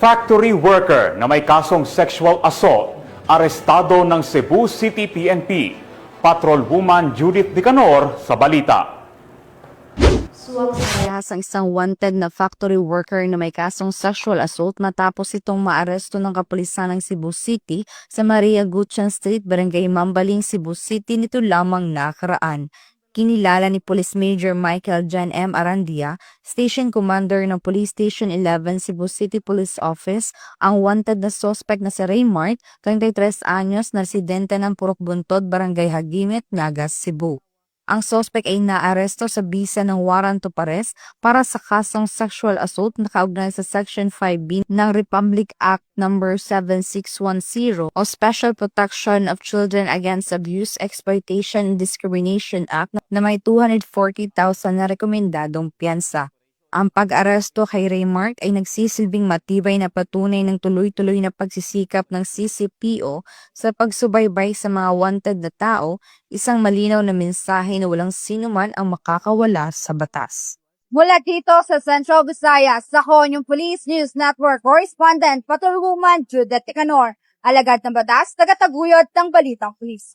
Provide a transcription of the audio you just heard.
Factory worker na may kasong sexual assault, arestado ng Cebu City PNP. Patrolwoman Judith Nicanor sa balita. Parehas ang isang wanted na factory worker na may kasong sexual assault matapos itong maaresto ng kapulisan ng Cebu City sa Maria Gutierrez Street, Barangay Mambaling, Cebu City nito lamang nakaraan. Kinilala ni Police Major Michael Jan M. Arandia, Station Commander ng Police Station 11 Cebu City Police Office, ang wanted na suspect na si Raymart, 33 anyos, na residente ng Purok Buntod, Barangay Hagimit, Nagas, Cebu. Ang suspect ay naaresto sa bisa ng warrant of arrest para sa kasong sexual assault na kaugnay sa Section 5B ng Republic Act No. 7610 o Special Protection of Children Against Abuse, Exploitation, and Discrimination Act na may 240,000 na rekomendadong piyansa. Ang pag-aresto kay Raymart ay nagsisilbing matibay na patunay ng tuloy-tuloy na pagsisikap ng CCPO sa pagsubaybay sa mga wanted na tao, isang malinaw na mensahe na walang sinuman ang makakawala sa batas. Mula dito sa Central Visayas, ako yung Police News Network Correspondent, Patrolwoman Judith Nicanor, alagad ng batas, tagataguyod ng Balitang Pulis.